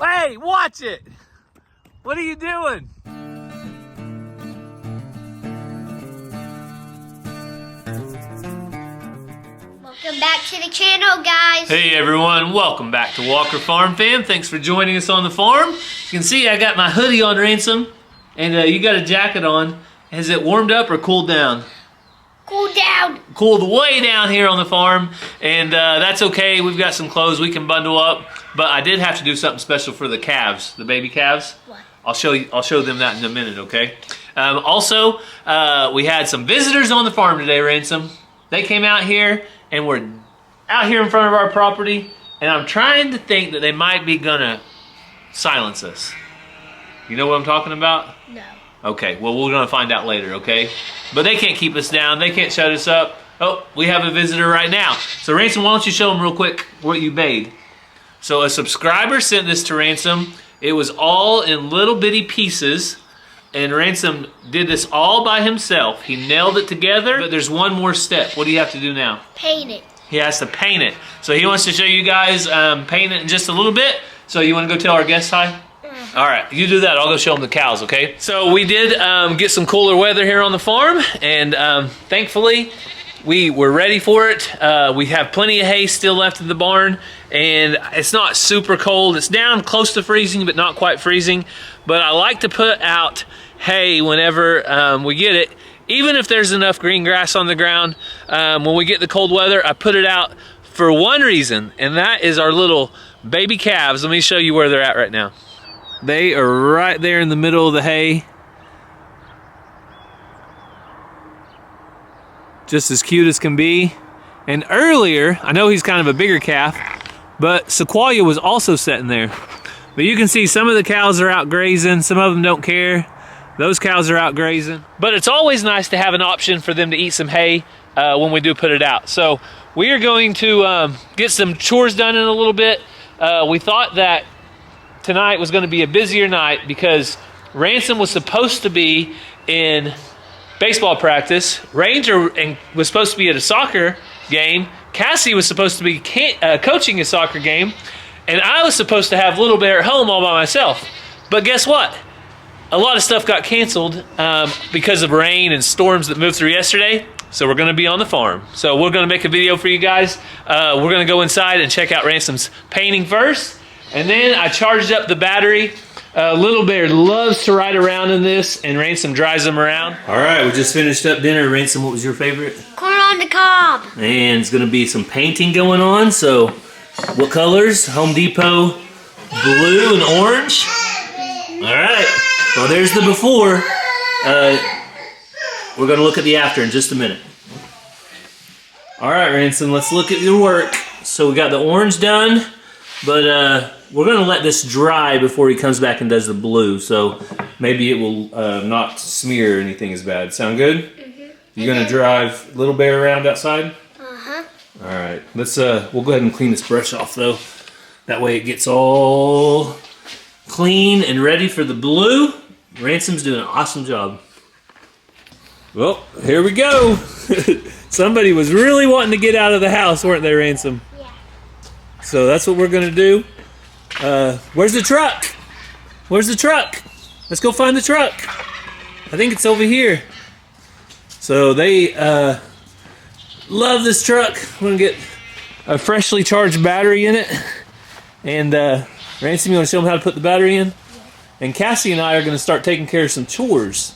Hey, watch it! What are you doing? Welcome back to the channel, guys. Hey everyone, welcome back to Walker Farm Fam. Thanks for joining us on the farm. You can see I got my hoodie on, Ransom, and you got a jacket on. Has it warmed up or cooled down? Cool down. Cooled way down here on the farm, and that's okay. We've got some clothes we can bundle up, but I did have to do something special for the calves, the baby calves. What? I'll show them that in a minute, okay? Also, we had some visitors on the farm today, Ransom. They came out here and were out here in front of our property, and I'm trying to think that they might be gonna silence us. You know what I'm talking about? No. Okay, well, we're gonna find out later, okay? But they can't keep us down. They can't shut us up. Oh, we have a visitor right now. So Ransom, why don't you show them real quick what you made? So a subscriber sent this to Ransom. It was all in little bitty pieces, and Ransom did this all by himself. He nailed it together, but there's one more step. What do you have to do now? Paint it. He has to paint it. So he wants to show you guys paint it in just a little bit. So you wanna go tell our guests hi? All right, you do that. I'll go show them the cows, okay? So we did get some cooler weather here on the farm, and thankfully we were ready for it. We have plenty of hay still left in the barn, and it's not super cold. It's down close to freezing, but not quite freezing. But I like to put out hay whenever we get it, even if there's enough green grass on the ground. When we get the cold weather, I put it out for one reason, and that is our little baby calves. Let me show you where they're at right now. They are right there in the middle of the hay. Just as cute as can be. And earlier, I know he's kind of a bigger calf, but Sequoia was also sitting there. But you can see some of the cows are out grazing, some of them don't care. Those cows are out grazing. But it's always nice to have an option for them to eat some hay when we do put it out. So we are going to get some chores done in a little bit. We thought that tonight was going to be a busier night because Ransom was supposed to be in baseball practice. Ranger was supposed to be at a soccer game. Cassie was supposed to be coaching a soccer game. And I was supposed to have Little Bear at home all by myself. But guess what? A lot of stuff got canceled because of rain and storms that moved through yesterday. So we're going to be on the farm. So we're going to make a video for you guys. We're going to go inside and check out Ransom's painting first. And then I charged up the battery. Little Bear loves to ride around in this, and Ransom drives him around. All right, we just finished up dinner. Ransom, what was your favorite? Corn on the cob. And it's going to be some painting going on. So what colors? Home Depot blue and orange. All right. Well, there's the before. We're going to look at the after in just a minute. All right, Ransom, let's look at your work. So we got the orange done, but we're going to let this dry before he comes back and does the blue. So maybe it will not smear or anything as bad. Sound good? Mm-hmm. You're going to drive Little Bear around outside? Uh-huh. All right. Let's we'll go ahead and clean this brush off, though. That way it gets all clean and ready for the blue. Ransom's doing an awesome job. Well, here we go. Somebody was really wanting to get out of the house, weren't they, Ransom? Yeah. So that's what we're going to do. Where's the truck? Where's the truck? Let's go find the truck. I think it's over here. So they love this truck. We're going to get a freshly charged battery in it. And Ransom, you want to show them how to put the battery in? And Cassie and I are going to start taking care of some chores.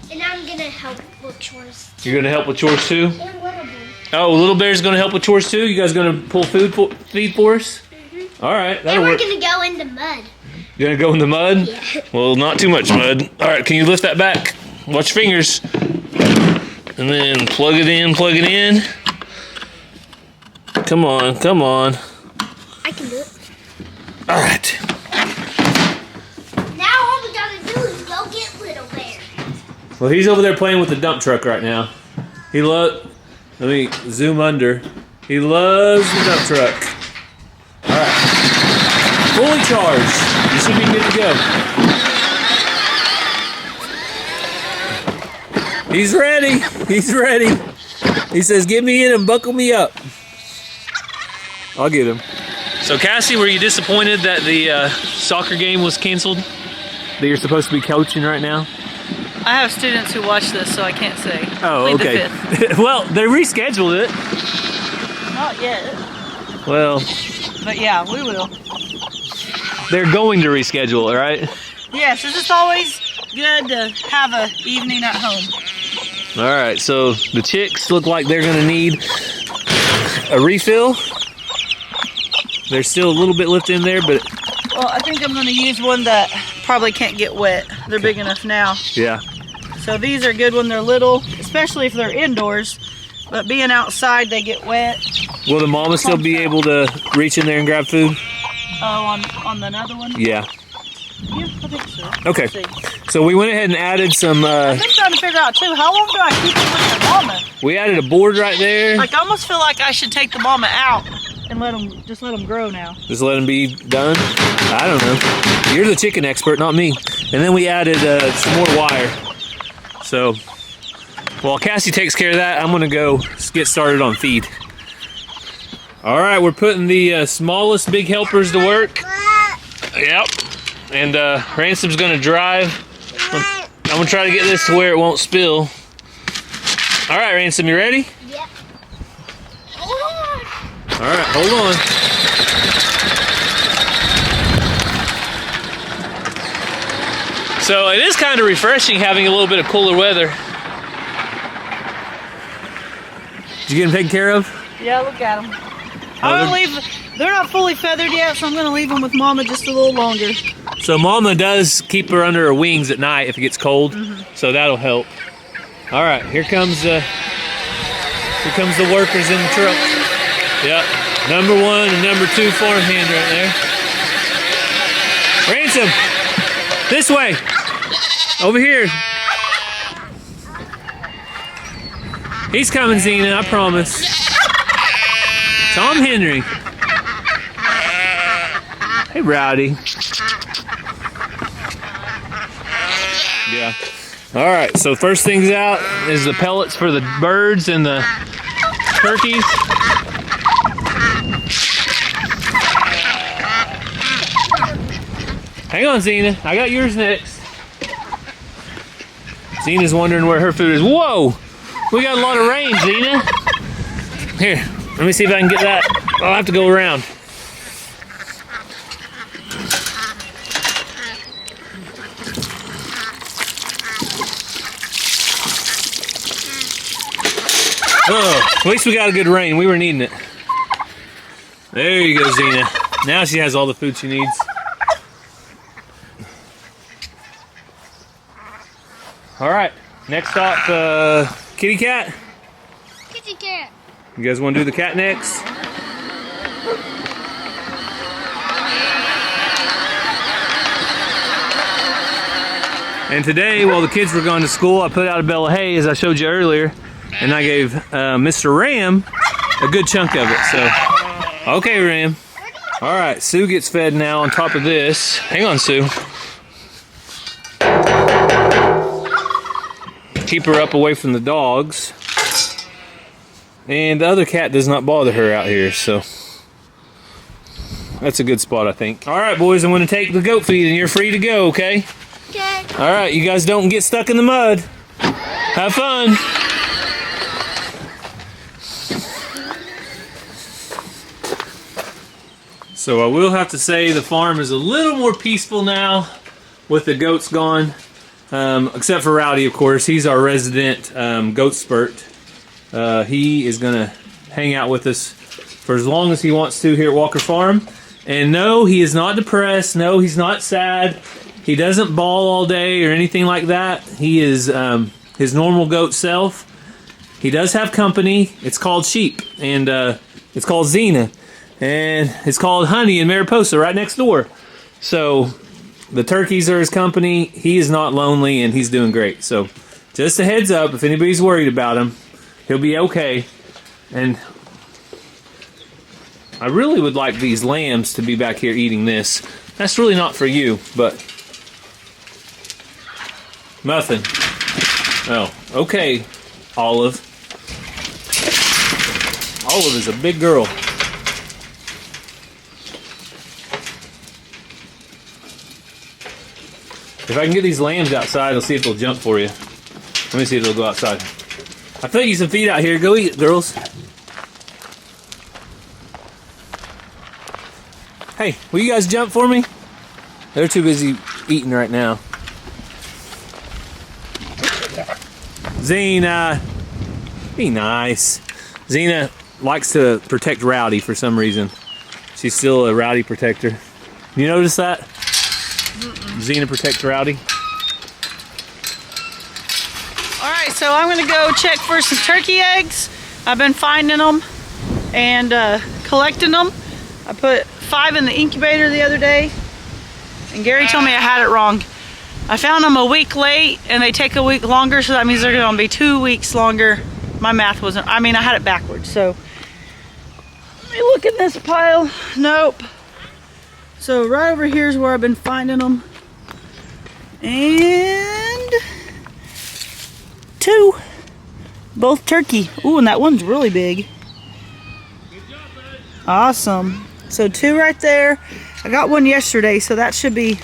And I'm going to help with chores. You're going to help with chores too? And Little Bear. Oh, Little Bear's going to help with chores too? You guys going to pull feed for us? Mm-hmm. All right, that'll work. And we're going to go in the mud. You're going to go in the mud? Yeah. Well, not too much mud. All right, can you lift that back? Watch your fingers. And then plug it in, plug it in. Come on, come on. I can do it. All right. Now all we got to do is go get Little Bear. Well, he's over there playing with the dump truck right now. Let me zoom under. He loves the dump truck. All right. Fully charged. You should be good to go. He's ready. He's ready. He says, get me in and buckle me up. I'll get him. So Cassie, were you disappointed that the soccer game was canceled? That you're supposed to be coaching right now? I have students who watch this, so I can't say. Oh, Plead the okay. fifth. Well, they rescheduled it. Not yet. Well, But yeah, we will. they're going to reschedule it, right? Yes, it's just always good to have an evening at home. All right, so the chicks look like they're gonna need a refill. There's still a little bit left in there, but Well, I think I'm going to use one that probably can't get wet. They're big enough now. yeah. So these are good when they're little, especially if they're indoors. But being outside, they get wet. Will the mama still be able to reach in there and grab food? Oh, on another one? Yeah. Yeah, I think so. Okay. Let's see. So we went ahead and added some, I've been trying to figure out too, how long do I keep them with the mama? we added a board right there. Like, I almost feel like I should take the mama out and let them grow now. Just let them be done. I don't know. You're the chicken expert, not me. And then we added some more wire. So while Cassie takes care of that, I'm gonna go get started on feed. All right, we're putting the smallest big helpers to work. Yep. And Ransom's gonna drive. I'm gonna try to get this to where it won't spill. All right, Ransom, you ready? Yep. Hold on. All right, hold on. So it is kind of refreshing having a little bit of cooler weather. Did you get them taken care of? Yeah, look at them. I'm gonna leave. They're not fully feathered yet, so I'm gonna leave them with mama just a little longer. So mama does keep her under her wings at night if it gets cold, so that'll help. All right, here comes the workers in the truck. Yep, number 1 and number 2 farmhand right there. Ransom, this way, over here. He's coming, Zena, I promise. Tom Henry. Hey, Rowdy. Yeah. All right, so first things out is the pellets for the birds and the turkeys. Hang on, Zena. I got yours next. Zena's wondering where her food is. Whoa! We got a lot of rain, Zena. Here, let me see if I can get that. I'll have to go around. Oh, at least we got a good rain. We were needing it. There you go, Zena. Now she has all the food she needs. All right, next stop, kitty cat. Kitty cat. You guys want to do the cat next? And today, while the kids were going to school, I put out a bale of hay, as I showed you earlier, and I gave Mr. Ram a good chunk of it. So, okay, Ram. All right, Sue gets fed now on top of this. Hang on, Sue. Keep her up away from the dogs. And the other cat does not bother her out here, so that's a good spot, I think. All right, boys, I'm going to take the goat feed, and you're free to go, okay? Okay. All right, you guys don't get stuck in the mud. Have fun. So I will have to say the farm is a little more peaceful now with the goats gone. Except for Rowdy, of course. He's our resident goat spurt. He is going to hang out with us for as long as he wants to here at Walker Farm. And no, he is not depressed. No, he's not sad. He doesn't bawl all day or anything like that. He is his normal goat self. He does have company. It's called Sheep. And it's called Xena. And it's called Honey and Mariposa right next door. So the turkeys are his company. He is not lonely, and he's doing great. So just a heads up, if anybody's worried about him, he'll be okay. And I really would like these lambs to be back here eating this. That's really not for you, but nothing. Oh, okay, Olive. Olive is a big girl. If I can get these lambs outside, I'll see if they'll jump for you. Let me see if they'll go outside. I fed you some feed out here. Go eat, girls. Hey, will you guys jump for me? They're too busy eating right now. Xena, be nice. Xena likes to protect Rowdy for some reason. She's still a Rowdy protector. You notice that? Xena protects Rowdy. All right, so I'm gonna go check for some turkey eggs. I've been finding them and collecting them. I put 5 in the incubator the other day, and Gary told me I had it wrong. I found them a week late, and they take a week longer, so that means they're gonna be 2 weeks longer. My math wasn't, I mean, I had it backwards, so. Let me look in this pile. Nope. So right over here is where I've been finding them. And 2. Both turkey. Ooh, and that one's really big. Awesome. So 2 right there. I got one yesterday, so that should be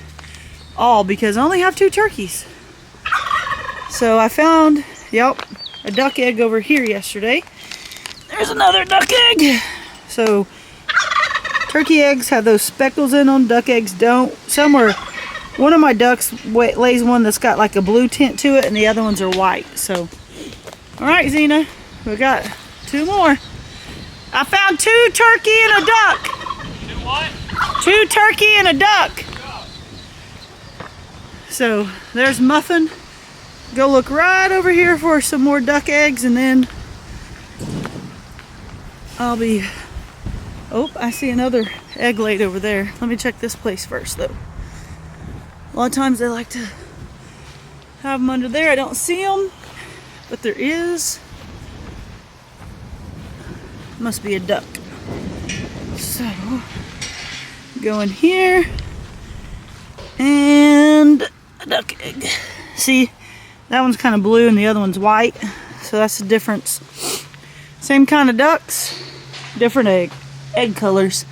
all because I only have 2 turkeys. So I found, yep, a duck egg over here yesterday. There's another duck egg. So turkey eggs have those speckles in them. Duck eggs don't. One of my ducks lays one that's got like a blue tint to it, and the other ones are white. So, all right, Xena, we got 2 more. I found 2 turkey and a duck. 2 what? 2 turkey and a duck. So there's Muffin. Go look right over here for some more duck eggs, and then I'll be. Oh, I see another egg laid over there. Let me check this place first, though. A lot of times they like to have them under there. I don't see them, but there is. Must be a duck. So, go in here, and a duck egg. See, that one's kind of blue and the other one's white, so that's the difference. Same kind of ducks, different egg colors.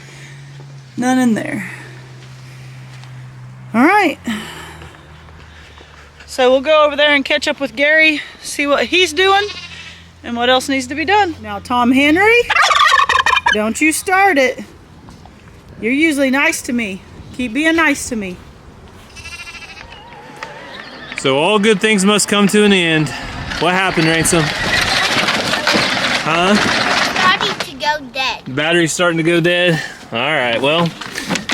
None in there. All right. So we'll go over there and catch up with Gary, see what he's doing and what else needs to be done. Now, Tom Henry, don't you start it. You're usually nice to me. Keep being nice to me. So all good things must come to an end. What happened, Ransom? Huh? Starting to go dead. Battery's starting to go dead? All right, well,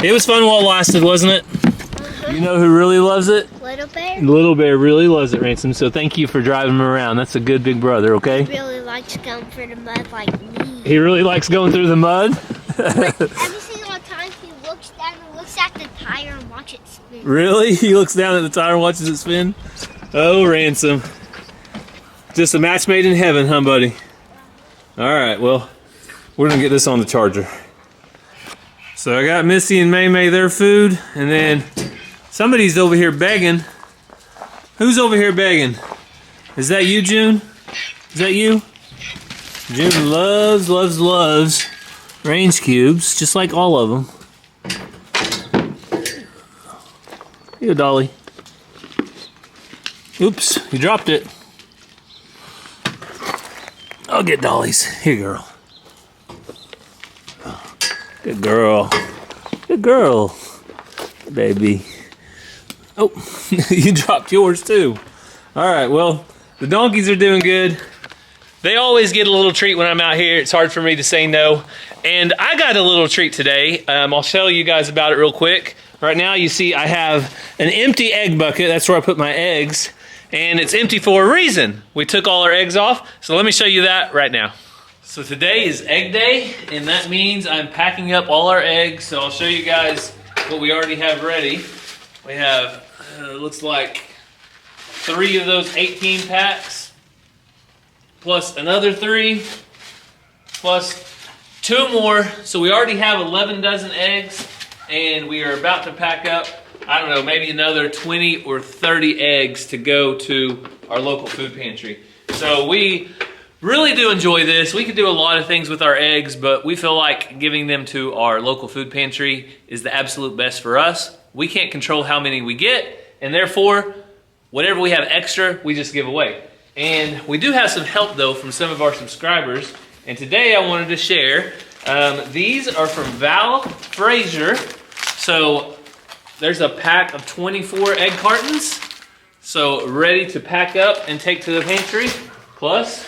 it was fun while it lasted, wasn't it? You know who really loves it? Little Bear? Little Bear really loves it, Ransom, so thank you for driving him around. That's a good big brother, okay? He really likes going through the mud like me. He really likes going through the mud? Every single time he looks down and looks at the tire and watches it spin. Really? He looks down at the tire and watches it spin? Oh, Ransom. Just a match made in heaven, huh, buddy? All right, well, we're gonna get this on the charger. So I got Missy and May May their food, and then somebody's over here begging. Who's over here begging? Is that you, June? Is that you? June loves, loves, loves range cubes, just like all of them. Here you go, Dolly. Oops, you dropped it. I'll get Dolly's. Here, girl. Good girl. Good girl. Baby. Oh, you dropped yours too. All right, well, the donkeys are doing good. They always get a little treat when I'm out here. It's hard for me to say no. And I got a little treat today. I'll tell you guys about it real quick. Right now, you see I have an empty egg bucket. That's where I put my eggs. And it's empty for a reason. We took all our eggs off. So let me show you that right now. So today is egg day, and that means I'm packing up all our eggs. So I'll show you guys what we already have ready. We have, looks like 3 of those 18 packs, plus another 3, plus 2 more. So we already have 11 dozen eggs, and we are about to pack up, I don't know, maybe another 20 or 30 eggs to go to our local food pantry. So we really do enjoy this. We could do a lot of things with our eggs, but we feel like giving them to our local food pantry is the absolute best for us. We can't control how many we get, and therefore, whatever we have extra, we just give away. And we do have some help though from some of our subscribers, and today I wanted to share, these are from Val Frazier. So there's a pack of 24 egg cartons, so ready to pack up and take to the pantry, plus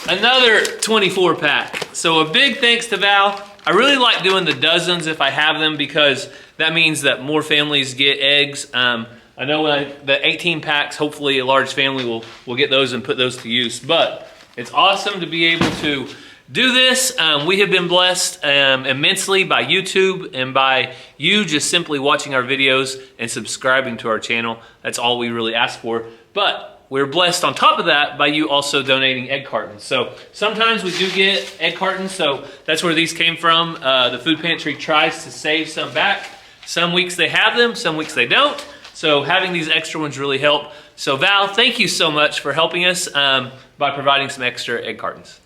another 24 pack. So a big thanks to Val. I really like doing the dozens if I have them, because that means that more families get eggs. I know when the 18 packs, hopefully a large family will get those and put those to use. But it's awesome to be able to do this. We have been blessed immensely by YouTube and by you just simply watching our videos and subscribing to our channel. That's all we really ask for. But we're blessed on top of that by you also donating egg cartons. So sometimes we do get egg cartons, so that's where these came from. The food pantry tries to save some back. Some weeks they have them, some weeks they don't. So having these extra ones really help. So Val, thank you so much for helping us by providing some extra egg cartons.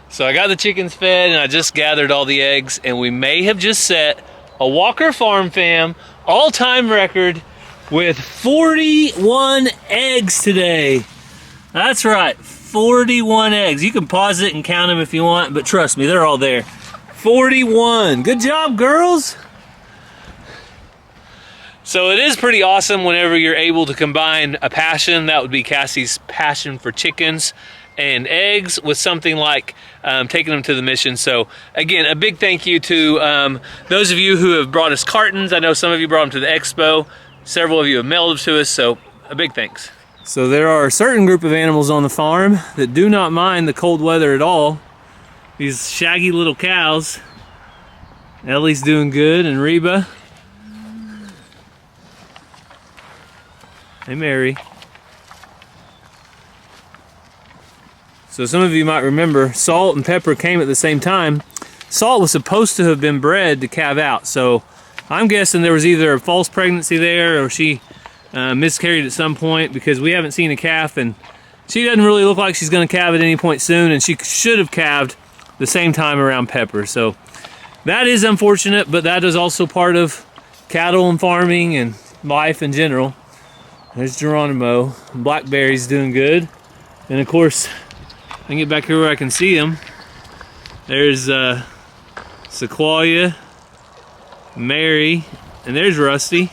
So I got the chickens fed and I just gathered all the eggs, and we may have just set a Walker Farm Fam all-time record with 41 eggs today. That's right, 41 eggs. You can pause it and count them if you want, but trust me, they're all there. 41, good job, girls. So it is pretty awesome whenever you're able to combine a passion, that would be Cassie's passion for chickens and eggs, with something like taking them to the mission. So again, a big thank you to those of you who have brought us cartons. I know some of you brought them to the expo. Several of you have mailed them to us, so a big thanks. So there are a certain group of animals on the farm that do not mind the cold weather at all. These shaggy little cows. Ellie's doing good, and Reba. Hey, Mary. So some of you might remember Salt and Pepper came at the same time. Salt was supposed to have been bred to calve out, so I'm guessing there was either a false pregnancy there or she miscarried at some point, because we haven't seen a calf, and she doesn't really look like she's going to calve at any point soon, and she should have calved the same time around Pepper. So that is unfortunate, but that is also part of cattle and farming and life in general. There's Geronimo. Blackberry's doing good, and of course, I can get back here where I can see them. There's Sequoia, Mary, and there's Rusty.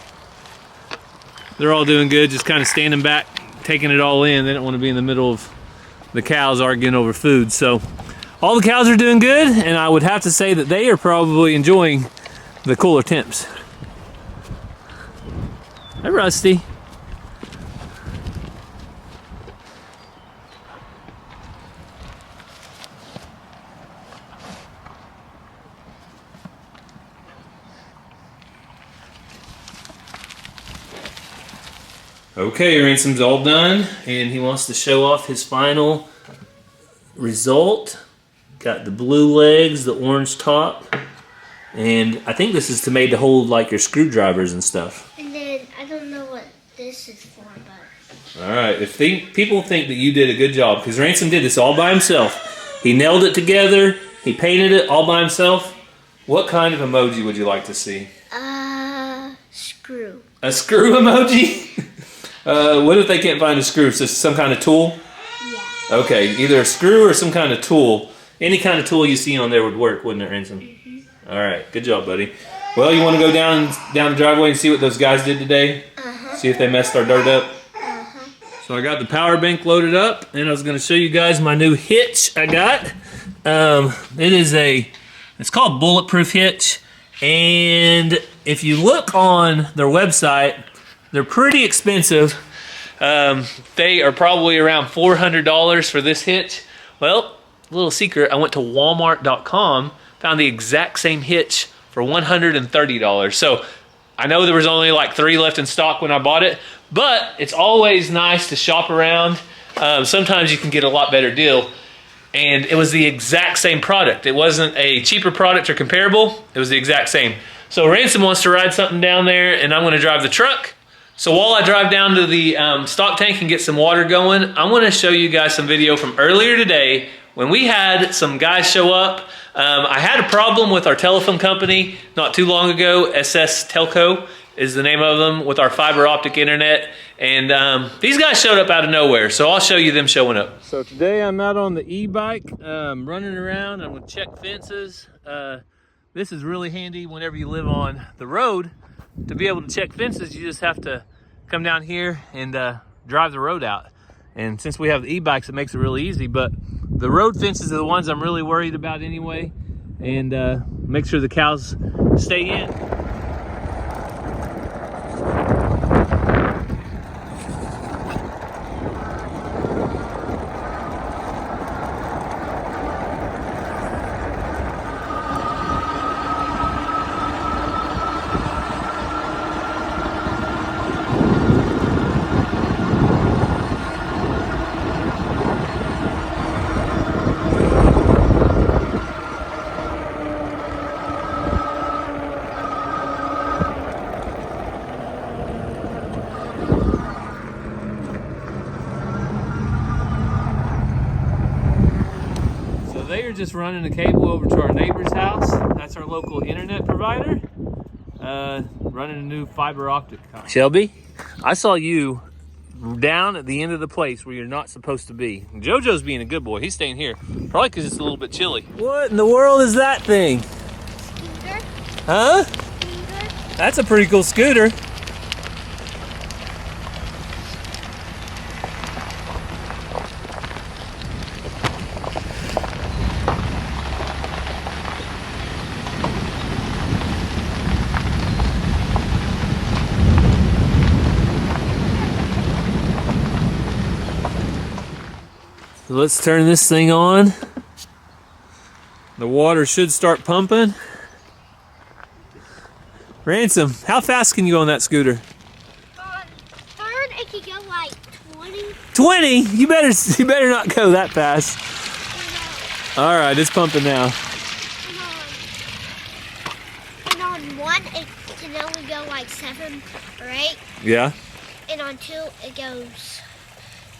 They're all doing good, just kind of standing back, taking it all in. They don't want to be in the middle of the cows arguing over food. So all the cows are doing good, and I would have to say that they are probably enjoying the cooler temps. Hi, Rusty. Okay, Ransom's all done, and he wants to show off his final result. Got the blue legs, the orange top, and I think this is made to hold like your screwdrivers and stuff. And then I don't know what this is for, but. All right, if people think that you did a good job, because Ransom did this all by himself. He nailed it together, he painted it all by himself. What kind of emoji would you like to see? Screw. A screw emoji? What if they can't find a screw? So some kind of tool? Yeah. Okay, either a screw or some kind of tool. Any kind of tool you see on there would work, wouldn't it, Ransom? Mm-hmm. All right, good job, buddy. Well, you want to go down the driveway and see what those guys did today? Uh-huh. See if they messed our dirt up? Uh-huh. So I got the power bank loaded up, and I was going to show you guys my new hitch I got. It's called Bulletproof Hitch, and if you look on their website, they're pretty expensive. They are probably around $400 for this hitch. Well, little secret, I went to Walmart.com, found the exact same hitch for $130. So I know there was only like 3 left in stock when I bought it, but it's always nice to shop around. Sometimes you can get a lot better deal. And it was the exact same product. It wasn't a cheaper product or comparable. It was the exact same. So Ransom wants to ride something down there, and I'm going to drive the truck. So while I drive down to the stock tank and get some water going, I'm going to show you guys some video from earlier today when we had some guys show up. I had a problem with our telephone company not too long ago. SS Telco is the name of them, with our fiber optic internet. And these guys showed up out of nowhere, so I'll show you them showing up. So today I'm out on the e-bike, running around. I'm gonna check fences. This is really handy whenever you live on the road. To be able to check fences, you just have to come down here and drive the road out. And since we have the e-bikes, it makes it really easy. But the road fences are the ones I'm really worried about anyway. And make sure the cows stay in. They are just running a cable over to our neighbor's house. That's our local internet provider. Running a new fiber optic. Shelby, I saw you down at the end of the place where you're not supposed to be. JoJo's being a good boy. He's staying here. Probably because it's a little bit chilly. What in the world is that thing? Scooter. Huh? Scooter. That's a pretty cool scooter. So let's turn this thing on. The water should start pumping. Ransom, how fast can you go on that scooter? On third, it could go like 20. 20? You better not go that fast. All right, it's pumping now. And on 1, it can only go like 7 or 8. Yeah. And on 2, it goes,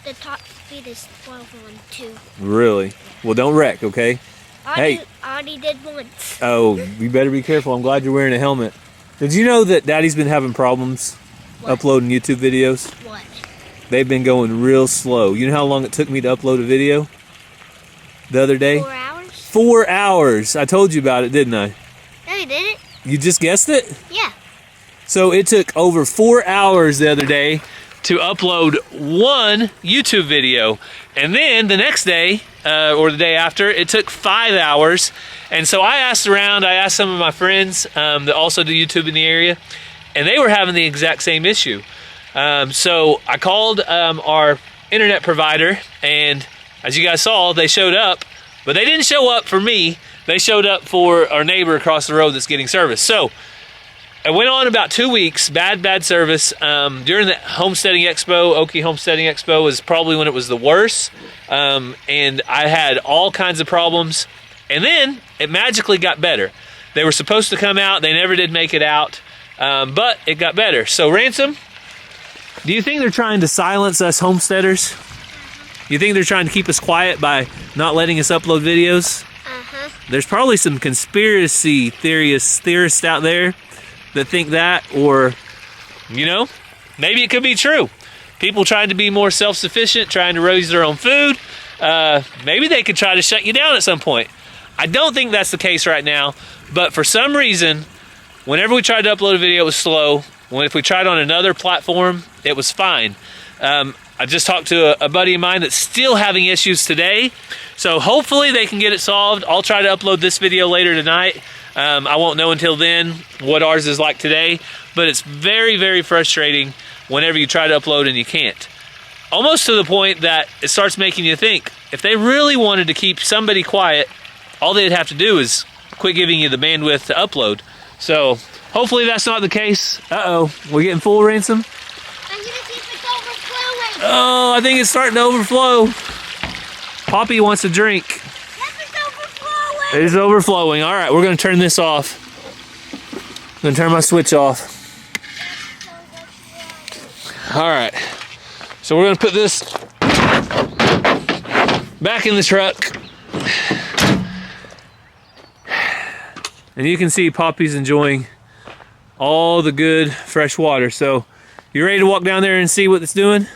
the top speed is 12 on 2. Really? Well, don't wreck, okay? I already did once. Oh, you better be careful. I'm glad you're wearing a helmet. Did you know that Daddy's been having problems uploading YouTube videos? What? They've been going real slow. You know how long it took me to upload a video the other day? 4 hours? 4 hours. I told you about it, didn't I? No, you didn't. You just guessed it? Yeah. So it took over 4 hours the other day to upload one YouTube video. And then the next day, or the day after, it took 5 hours. And so I asked around, I asked some of my friends that also do YouTube in the area, and they were having the exact same issue. So I called our internet provider, and as you guys saw, they showed up, but they didn't show up for me. They showed up for our neighbor across the road that's getting service. So it went on about 2 weeks, bad service. During the Homesteading Expo, Okie Homesteading Expo was probably when it was the worst. And I had all kinds of problems. And then it magically got better. They were supposed to come out. They never did make it out. But it got better. So Ransom, do you think they're trying to silence us homesteaders? You think they're trying to keep us quiet by not letting us upload videos? Uh-huh. There's probably some conspiracy theorists out there that think that, or, you know, maybe it could be true. People trying to be more self-sufficient, trying to raise their own food. Maybe they could try to shut you down at some point. I don't think that's the case right now, but for some reason, whenever we tried to upload a video, it was slow. If we tried on another platform, it was fine. I just talked to a buddy of mine that's still having issues today, so hopefully they can get it solved. I'll try to upload this video later tonight. I won't know until then what ours is like today, but it's very, very frustrating whenever you try to upload and you can't. almost to the point that it starts making you think, if they really wanted to keep somebody quiet, all they'd have to do is quit giving you the bandwidth to upload. So hopefully that's not the case. Uh-oh, we're getting full, Ransom? I'm gonna see if it's overflowing. Oh, I think it's starting to overflow. Poppy wants a drink. Yes, it's overflowing. It is overflowing. All right, we're gonna turn this off. I'm gonna turn my switch off. All right, so we're gonna put this back in the truck. And you can see Poppy's enjoying all the good fresh water. So you ready to walk down there and see what it's doing?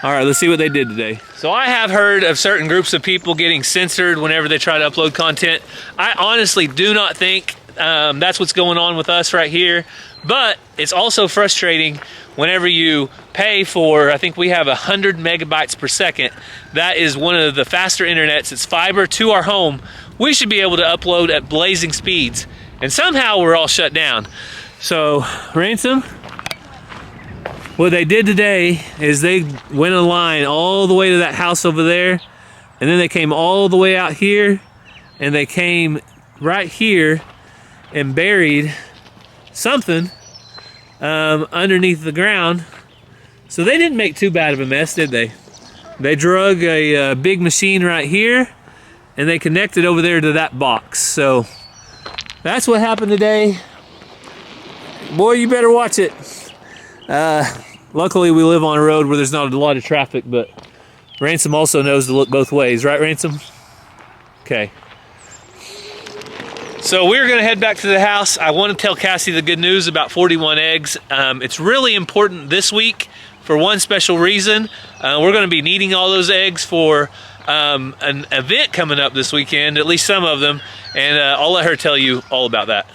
All right, let's see what they did today. So I have heard of certain groups of people getting censored whenever they try to upload content. I honestly do not think that's what's going on with us right here. But it's also frustrating whenever you pay for, I think we have 100 megabytes per second. That is one of the faster internets. It's fiber to our home. We should be able to upload at blazing speeds. And somehow we're all shut down. So, Ransom, what they did today is they went a line all the way to that house over there. And then they came all the way out here. And they came right here and buried something underneath the ground. So they didn't make too bad of a mess, did they? They drug a big machine right here and they connected over there to that box. So that's what happened today. Boy, you better watch it. Luckily we live on a road where there's not a lot of traffic, but Ransom also knows to look both ways, right, Ransom? Okay. So we're gonna head back to the house. I want to tell Cassie the good news about 41 eggs. It's really important this week for one special reason. We're gonna be needing all those eggs for an event coming up this weekend, at least some of them, and I'll let her tell you all about that.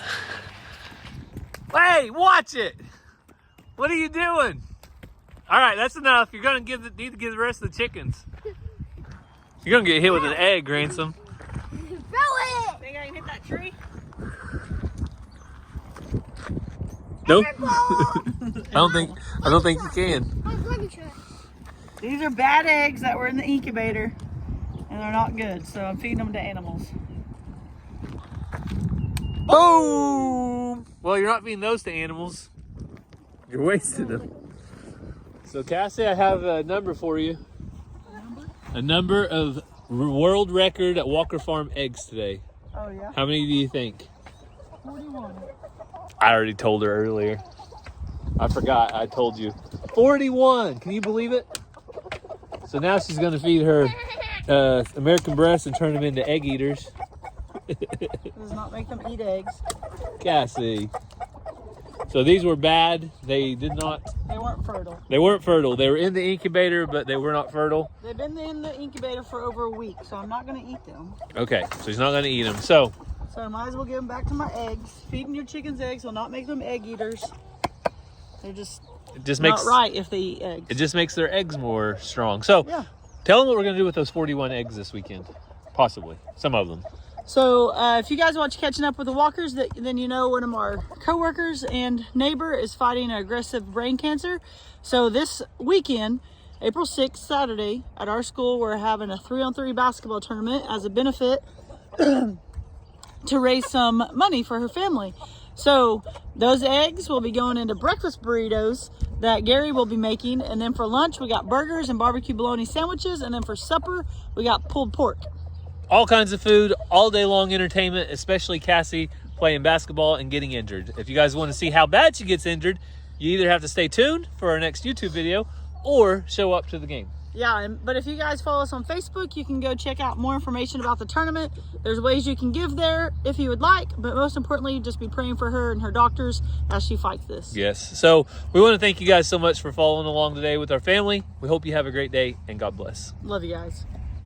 Hey, watch it! What are you doing? All right, that's enough. You're gonna need to give the rest of the chickens. You're gonna get hit with an egg, Ransom. Throw it! Think I can hit that tree? Nope. I don't think you can. These are bad eggs that were in the incubator, and they're not good, so I'm feeding them to animals. Boom! Well, you're not feeding those to animals. You're wasting them. So Cassie, I have a number for you. A number of world record at Walker Farm eggs today. Oh yeah? How many do you think? 41. I already told her earlier. I forgot, I told you. 41, can you believe it? So now she's gonna feed her American breasts and turn them into egg eaters. Does not make them eat eggs. Cassie. So these were bad. They weren't fertile. They weren't fertile. They were in the incubator, but they were not fertile. They've been in the incubator for over a week, so I'm not gonna eat them. Okay, so he's not gonna eat them. So I might as well give them back to my eggs. Feeding your chickens eggs will not make them egg eaters. They're just not right if they eat eggs. It just makes their eggs more strong. So yeah. Tell them what we're gonna do with those 41 eggs this weekend. Possibly, some of them. So if you guys watch Catching Up with the Walkers, then you know one of our co-workers and neighbor is fighting aggressive brain cancer. So this weekend, April 6th, Saturday, at our school, we're having a 3-on-3 basketball tournament as a benefit to raise some money for her family. So those eggs will be going into breakfast burritos that Gary will be making. And then for lunch, we got burgers and barbecue bologna sandwiches. And then for supper, we got pulled pork. All kinds of food, all day long entertainment, especially Cassie playing basketball and getting injured. If you guys want to see how bad she gets injured, you either have to stay tuned for our next YouTube video or show up to the game. Yeah, but if you guys follow us on Facebook, you can go check out more information about the tournament. There's ways you can give there if you would like, but most importantly, just be praying for her and her doctors as she fights this. Yes, so we want to thank you guys so much for following along today with our family. We hope you have a great day and God bless. Love you guys.